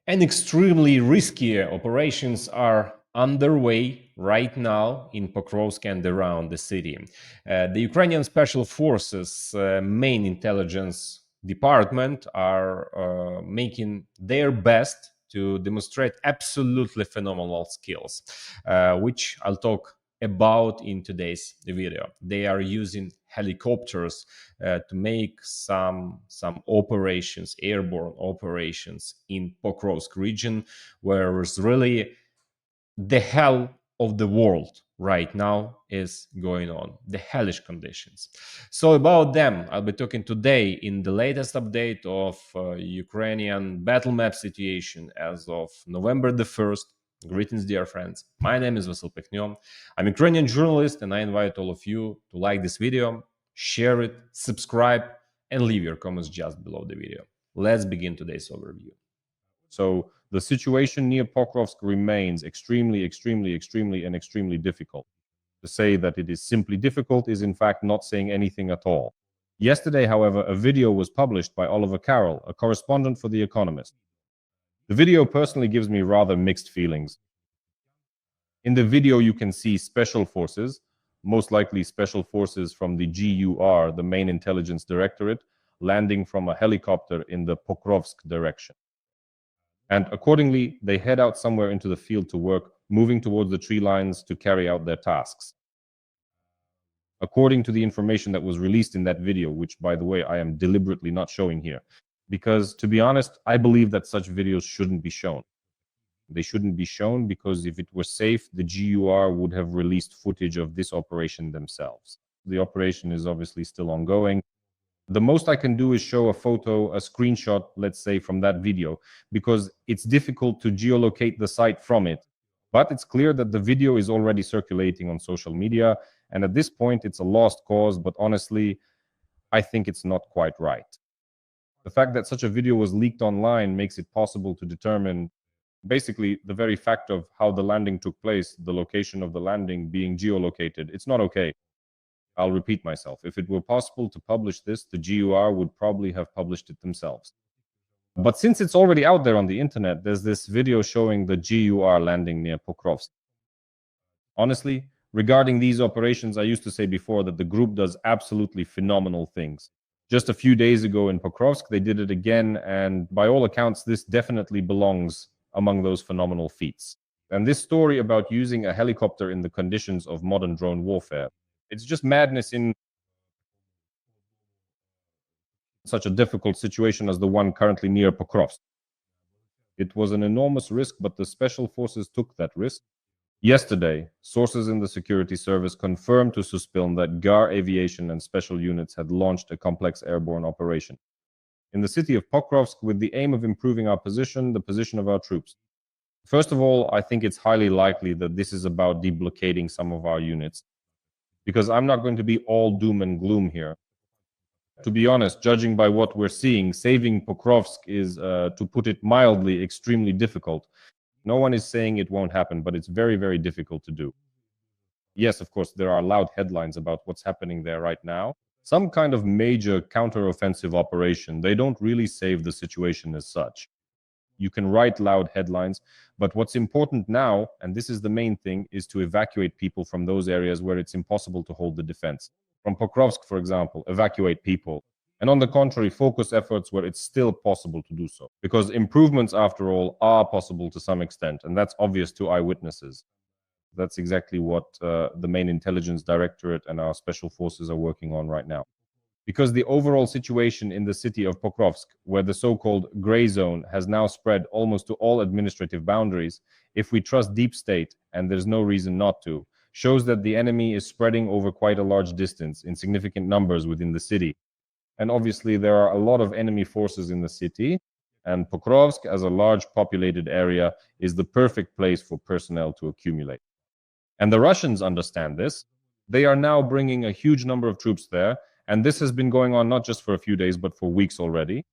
And extremely risky operations are underway right now in Pokrovsk and around the city. The Ukrainian Special Forces Main Intelligence Department are making their best to demonstrate absolutely phenomenal skills, which I'll talk about in today's video. They are using helicopters to make some operations, airborne operations in Pokrovsk region, where it's really the hell of the world right now is going on, the hellish conditions. So about them I'll be talking today in the latest update of Ukrainian battle map situation as of November the 1st. Greetings, dear friends. My name is Vasyl Pekhno. I'm a Ukrainian journalist, and I invite all of you to like this video, share it, subscribe, and leave your comments just below the video. Let's begin today's overview. So the situation near Pokrovsk remains extremely difficult. To say that it is simply difficult is in fact not saying anything at all. Yesterday, however, a video was published by Oliver Carroll, a correspondent for The Economist. The video personally gives me rather mixed feelings. In the video, you can see special forces, most likely special forces from the GUR, the Main Intelligence Directorate, landing from a helicopter in the Pokrovsk direction. And accordingly, they head out somewhere into the field to work, moving towards the tree lines to carry out their tasks. According to the information that was released in that video, which, by the way, I am deliberately not showing here, because, to be honest, I believe that such videos shouldn't be shown. They shouldn't be shown because if it were safe, the GUR would have released footage of this operation themselves. The operation is obviously still ongoing. The most I can do is show a photo, a screenshot, let's say, from that video, because it's difficult to geolocate the site from it. But it's clear that the video is already circulating on social media, and at this point it's a lost cause, but honestly, I think it's not quite right. The fact that such a video was leaked online makes it possible to determine basically the very fact of how the landing took place, the location of the landing being geolocated. It's not okay. I'll repeat myself. If it were possible to publish this, the GUR would probably have published it themselves. But since it's already out there on the internet, there's this video showing the GUR landing near Pokrovsk. Honestly, regarding these operations, I used to say before that the group does absolutely phenomenal things. Just a few days ago in Pokrovsk, they did it again, and by all accounts, this definitely belongs among those phenomenal feats. And this story about using a helicopter in the conditions of modern drone warfare, it's just madness in such a difficult situation as the one currently near Pokrovsk. It was an enormous risk, but the special forces took that risk. Yesterday, sources in the security service confirmed to Suspiln that GAR Aviation and special units had launched a complex airborne operation in the city of Pokrovsk with the aim of improving our position, the position of our troops. First of all, I think it's highly likely that this is about deblockading some of our units, because I'm not going to be all doom and gloom here. To be honest, judging by what we're seeing, saving Pokrovsk is, to put it mildly, extremely difficult. No one is saying it won't happen, but it's very difficult to do. Yes, of course, there are loud headlines about what's happening there right now. Some kind of major counteroffensive operation. They don't really save the situation as such. You can write loud headlines, but what's important now, and this is the main thing, is to evacuate people from those areas where it's impossible to hold the defense. From Pokrovsk, for example, evacuate people. And on the contrary, focus efforts where it's still possible to do so. Because improvements, after all, are possible to some extent, and that's obvious to eyewitnesses. That's exactly what the Main Intelligence Directorate and our special forces are working on right now. Because the overall situation in the city of Pokrovsk, where the so-called gray zone has now spread almost to all administrative boundaries, if we trust deep state, and there's no reason not to, shows that the enemy is spreading over quite a large distance in significant numbers within the city. And obviously there are a lot of enemy forces in the city, and Pokrovsk, as a large populated area, is the perfect place for personnel to accumulate. And the Russians understand this. They are now bringing a huge number of troops there, and this has been going on not just for a few days, but for weeks already.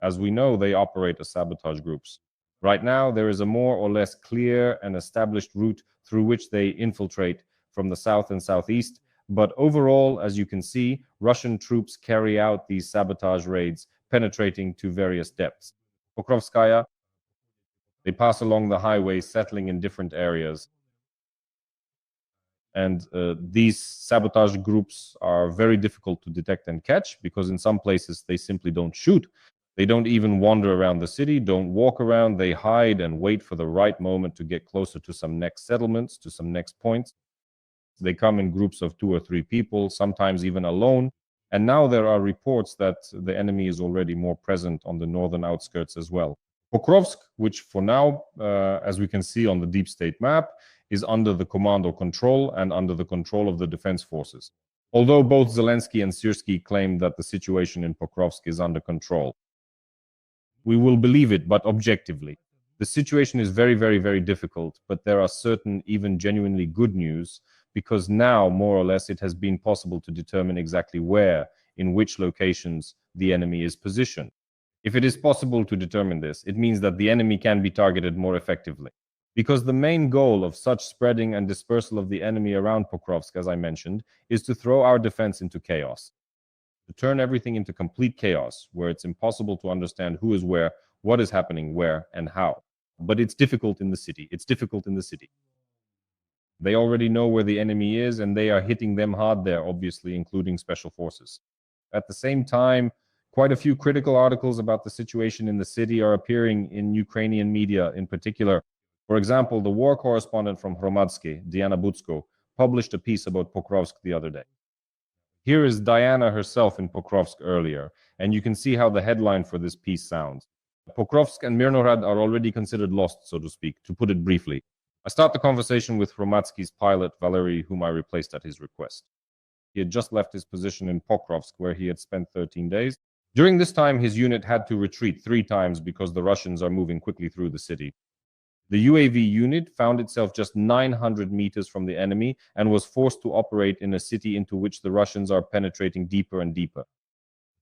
As we know, they operate as sabotage groups. Right now, there is a more or less clear and established route through which they infiltrate from the south and southeast. But overall, as you can see, Russian troops carry out these sabotage raids, penetrating to various depths. Pokrovskaya, They pass along the highway, settling in different areas. And these sabotage groups are very difficult to detect and catch because in some places they simply don't shoot. They don't even wander around the city, don't walk around. They hide and wait for the right moment to get closer to some next settlements, to some next points. They come in groups of 2 or 3 people, sometimes even alone. And now there are reports that the enemy is already more present on the northern outskirts as well. Pokrovsk, which for now, as we can see on the deep state map, is under the command or control and under the control of the defense forces. Although both Zelensky and Syrskyi claim that the situation in Pokrovsk is under control. We will believe it, but objectively. The situation is very, very, very difficult, but there are certain, even genuinely good news, because now, more or less, it has been possible to determine exactly where, in which locations, the enemy is positioned. If it is possible to determine this, it means that the enemy can be targeted more effectively. Because the main goal of such spreading and dispersal of the enemy around Pokrovsk, as I mentioned, is to throw our defense into chaos. To turn everything into complete chaos, where it's impossible to understand who is where, what is happening where, and how. But it's difficult in the city. It's difficult in the city. They already know where the enemy is, and they are hitting them hard there, obviously, including special forces. At the same time, quite a few critical articles about the situation in the city are appearing in Ukrainian media in particular. For example, the war correspondent from Hromadske, Diana Butsko, published a piece about Pokrovsk the other day. Here is Diana herself in Pokrovsk earlier, and you can see how the headline for this piece sounds. Pokrovsk and Myrnohrad are already considered lost, so to speak, to put it briefly. I start the conversation with Hromadski's pilot, Valery, whom I replaced at his request. He had just left his position in Pokrovsk, where he had spent 13 days. During this time, his unit had to retreat 3 times because the Russians are moving quickly through the city. The UAV unit found itself just 900 meters from the enemy and was forced to operate in a city into which the Russians are penetrating deeper and deeper.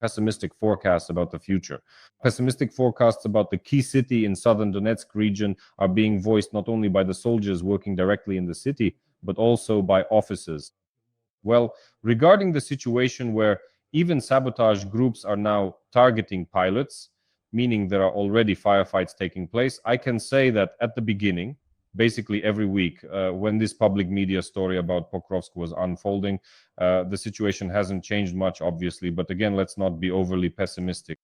Pessimistic forecasts about the future. Pessimistic forecasts about the key city in southern Donetsk region are being voiced not only by the soldiers working directly in the city, but also by officers. Well, regarding the situation where even sabotage groups are now targeting pilots, meaning there are already firefights taking place, I can say that at the beginning, basically every week, when this public media story about Pokrovsk was unfolding, the situation hasn't changed much, obviously, but again, let's not be overly pessimistic.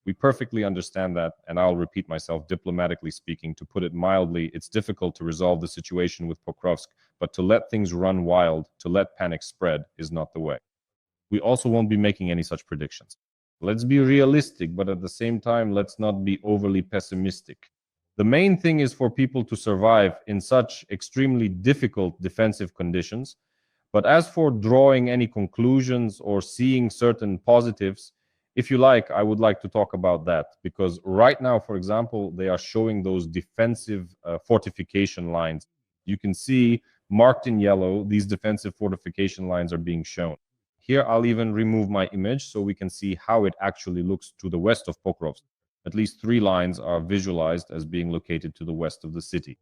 We perfectly understand that, and I'll repeat myself, diplomatically speaking, to put it mildly, it's difficult to resolve the situation with Pokrovsk, but to let things run wild, to let panic spread, is not the way. We also won't be making any such predictions. Let's be realistic, but at the same time, let's not be overly pessimistic. The main thing is for people to survive in such extremely difficult defensive conditions. But as for drawing any conclusions or seeing certain positives, if you like, I would like to talk about that, because right now, for example, they are showing those defensive fortification lines. You can see marked in yellow, these defensive fortification lines are being shown. Here, I'll even remove my image so we can see how it actually looks to the west of Pokrovsk. At least 3 lines are visualized as being located to the west of the city.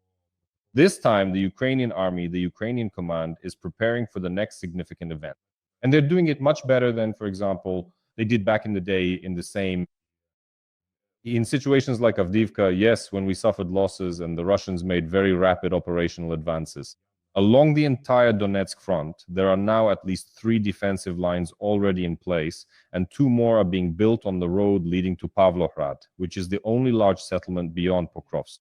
This time, the Ukrainian army, the Ukrainian command, is preparing for the next significant event. And they're doing it much better than, for example, they did back in the day in situations like Avdiivka, yes, when we suffered losses and the Russians made very rapid operational advances. Along the entire Donetsk front, there are now at least 3 defensive lines already in place, and 2 more are being built on the road leading to Pavlohrad, which is the only large settlement beyond Pokrovsk.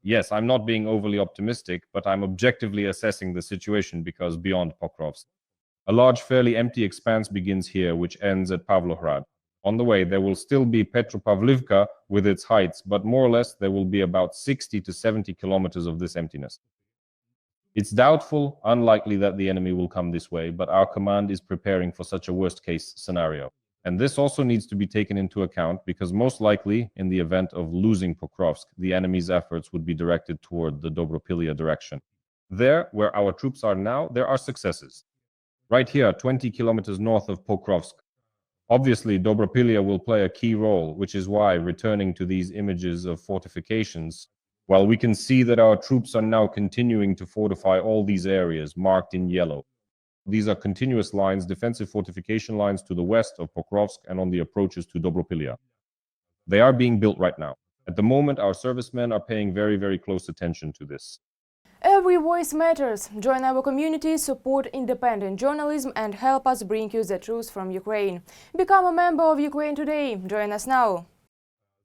Yes, I'm not being overly optimistic, but I'm objectively assessing the situation because beyond Pokrovsk, a large, fairly empty expanse begins here, which ends at Pavlohrad. On the way, there will still be Petropavlivka with its heights, but more or less there will be about 60 to 70 kilometers of this emptiness. It's doubtful, unlikely that the enemy will come this way, but our command is preparing for such a worst-case scenario. And this also needs to be taken into account because most likely, in the event of losing Pokrovsk, the enemy's efforts would be directed toward the Dobropillia direction. There, where our troops are now, there are successes. Right here, 20 kilometers north of Pokrovsk. Obviously, Dobropillia will play a key role, which is why, returning to these images of fortifications, while we can see that our troops are now continuing to fortify all these areas marked in yellow. These are continuous lines, defensive fortification lines to the west of Pokrovsk and on the approaches to Dobropillia. They are being built right now. At the moment, our servicemen are paying very, very close attention to this. Every voice matters. Join our community, support independent journalism and help us bring you the truth from Ukraine. Become a member of Ukraine Today. Join us now.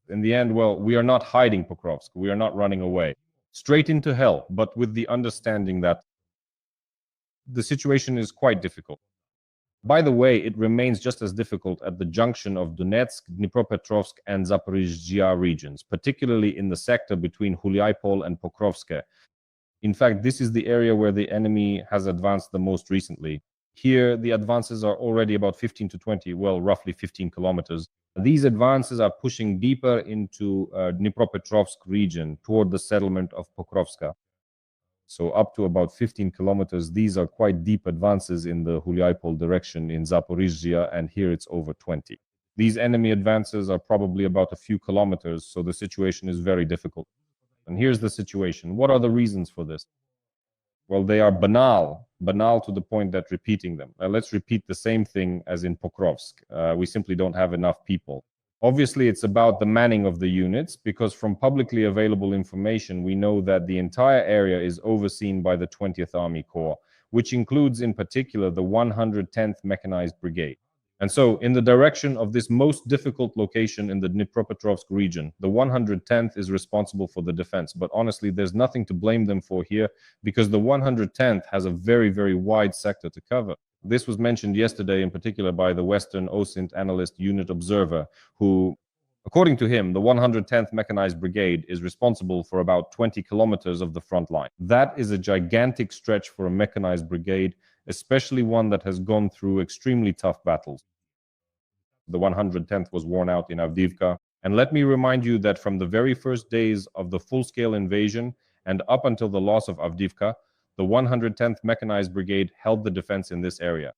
In the end, well, we are not hiding Pokrovsk. We are not running away. Straight into hell, but with the understanding that the situation is quite difficult. By the way, it remains just as difficult at the junction of Donetsk, Dnipropetrovsk and Zaporizhzhia regions, particularly in the sector between Huliaipole and Pokrovsk. In fact, this is the area where the enemy has advanced the most recently. Here, the advances are already about 15 to 20, well, roughly 15 kilometers. These advances are pushing deeper into Dnipropetrovsk region toward the settlement of Pokrovsk. So up to about 15 kilometers, these are quite deep advances in the Huliaipole direction in Zaporizhzhia, and here it's over 20. These enemy advances are probably about a few kilometers, so the situation is very difficult. And here's the situation. What are the reasons for this? Well, they are banal to the point that repeating them. Let's repeat the same thing as in Pokrovsk. We simply don't have enough people. Obviously, it's about the manning of the units, because from publicly available information, we know that the entire area is overseen by the 20th Army Corps, which includes in particular the 110th Mechanized Brigade. And so, in the direction of this most difficult location in the Dnipropetrovsk region, the 110th is responsible for the defense. But honestly, there's nothing to blame them for here, because the 110th has a very, very wide sector to cover. This was mentioned yesterday in particular by the Western OSINT analyst Unit Observer, who, according to him, the 110th Mechanized Brigade is responsible for about 20 kilometers of the front line. That is a gigantic stretch for a mechanized brigade, especially one that has gone through extremely tough battles. The 110th was worn out in Avdiivka. And let me remind you that from the very first days of the full-scale invasion and up until the loss of Avdiivka, the 110th Mechanized Brigade held the defense in this area.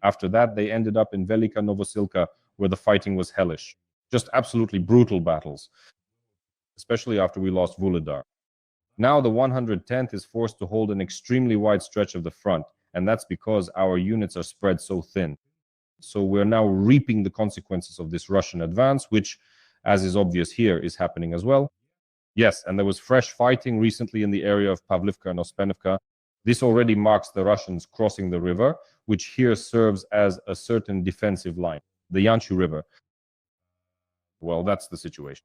After that, they ended up in Velika Novosilka, where the fighting was hellish. Just absolutely brutal battles, especially after we lost Vuhledar. Now the 110th is forced to hold an extremely wide stretch of the front, and that's because our units are spread so thin. So we're now reaping the consequences of this Russian advance, which, as is obvious here, is happening as well. Yes, and there was fresh fighting recently in the area of Pavlivka and Ospenivka. This already marks the Russians crossing the river, which here serves as a certain defensive line, the Yanshu River. Well, that's the situation.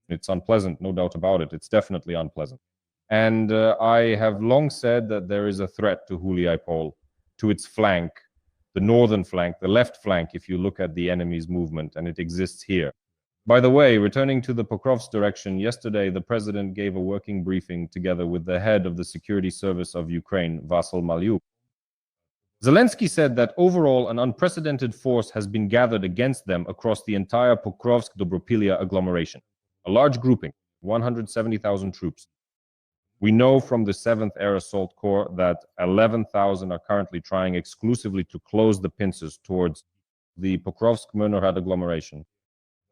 It's unpleasant, no doubt about it. It's definitely unpleasant. And I have long said that there is a threat to Huliaipole, to its flank, the northern flank, the left flank, if you look at the enemy's movement, and it exists here. By the way, returning to the Pokrovsk direction, yesterday the president gave a working briefing together with the head of the security service of Ukraine, Vasyl Pekhno. Zelensky said that overall an unprecedented force has been gathered against them across the entire Pokrovsk-Dobropillia agglomeration. A large grouping, 170,000 troops. We know from the 7th Air Assault Corps that 11,000 are currently trying exclusively to close the pincers towards the Pokrovsk-Myrnohrad agglomeration.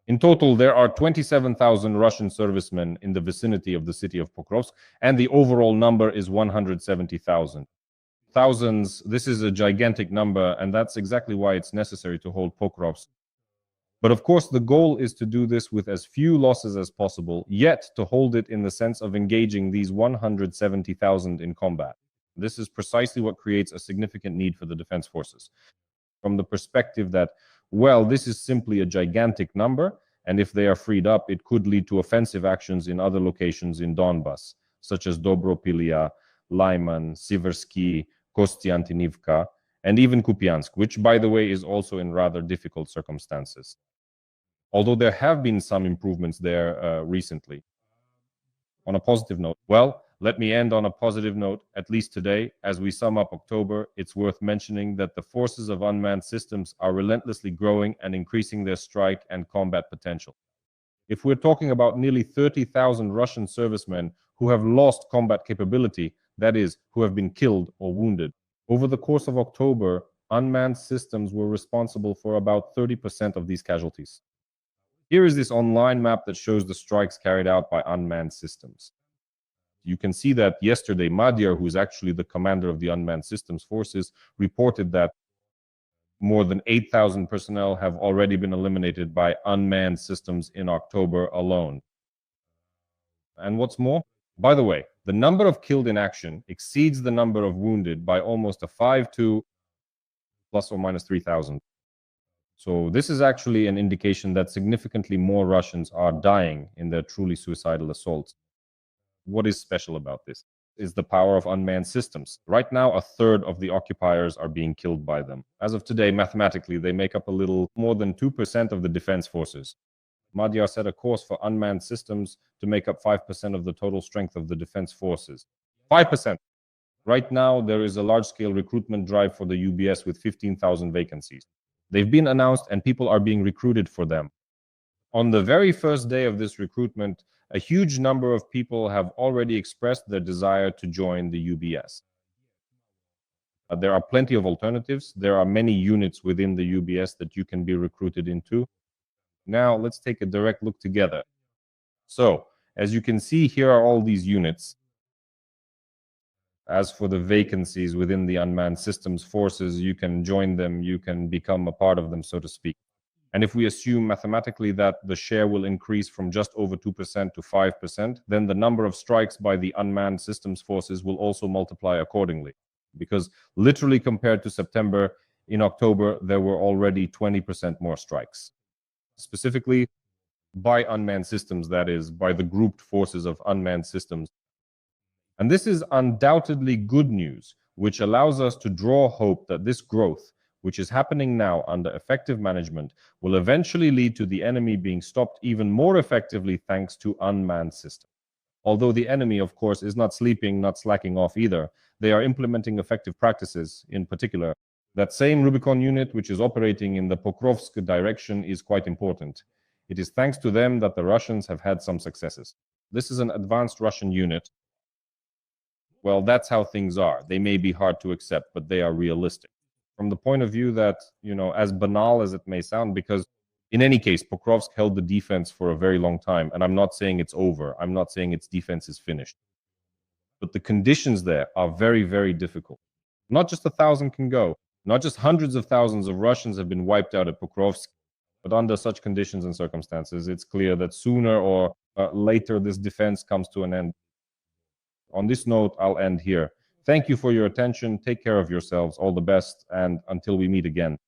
In total, there are 27,000 Russian servicemen in the vicinity of the city of Pokrovsk, and the overall number is 170,000. Thousands, this is a gigantic number, and that's exactly why it's necessary to hold Pokrovsk. But of course, the goal is to do this with as few losses as possible, yet to hold it in the sense of engaging these 170,000 in combat. This is precisely what creates a significant need for the defense forces. From the perspective that, well, this is simply a gigantic number, and if they are freed up, it could lead to offensive actions in other locations in Donbas, such as Dobropillia, Lyman, Siversky, Kostiantynivka, and even Kupiansk, which, by the way, is also in rather difficult circumstances. Although there have been some improvements there recently. On a positive note, well, let me end on a positive note, at least today. As we sum up October, it's worth mentioning that the forces of unmanned systems are relentlessly growing and increasing their strike and combat potential. If we're talking about nearly 30,000 Russian servicemen who have lost combat capability, that is, who have been killed or wounded, over the course of October, unmanned systems were responsible for about 30% of these casualties. Here is this online map that shows the strikes carried out by unmanned systems. You can see that yesterday, Madhyar, who is actually the commander of the unmanned systems forces, reported that more than 8,000 personnel have already been eliminated by unmanned systems in October alone. And what's more, by the way, the number of killed in action exceeds the number of wounded by almost a 5 to plus or minus 3,000. So this is actually an indication that significantly more Russians are dying in their truly suicidal assaults. What is special about this is the power of unmanned systems. Right now, a third of the occupiers are being killed by them. As of today, mathematically, they make up a little more than 2% of the defense forces. Magyar set a course for unmanned systems to make up 5% of the total strength of the defense forces. 5%. Right now, there is a large-scale recruitment drive for the UBS with 15,000 vacancies. They've been announced and people are being recruited for them. On the very first day of this recruitment, a huge number of people have already expressed their desire to join the UBS. There are plenty of alternatives. There are many units within the UBS that you can be recruited into. Now, let's take a direct look together. So, as you can see, here are all these units. As for the vacancies within the unmanned systems forces, you can join them, you can become a part of them, so to speak. And if we assume mathematically that the share will increase from just over 2% to 5%, then the number of strikes by the unmanned systems forces will also multiply accordingly. Because literally compared to September, in October, there were already 20% more strikes. Specifically, by unmanned systems, that is, by the grouped forces of unmanned systems. And this is undoubtedly good news, which allows us to draw hope that this growth, which is happening now under effective management, will eventually lead to the enemy being stopped even more effectively thanks to unmanned systems. Although the enemy, of course, is not sleeping, not slacking off either, they are implementing effective practices. In particular, that same Rubicon unit, which is operating in the Pokrovsk direction, is quite important. It is thanks to them that the Russians have had some successes. This is an advanced Russian unit. Well, that's how things are. They may be hard to accept, but they are realistic. From the point of view that, as banal as it may sound, because in any case, Pokrovsk held the defense for a very long time, and I'm not saying it's over. I'm not saying its defense is finished. But the conditions there are very, very difficult. Not just 1,000 can go. Not just hundreds of thousands of Russians have been wiped out at Pokrovsk, but under such conditions and circumstances, it's clear that sooner or later this defense comes to an end. On this note, I'll end here. Thank you for your attention. Take care of yourselves. All the best. And until we meet again.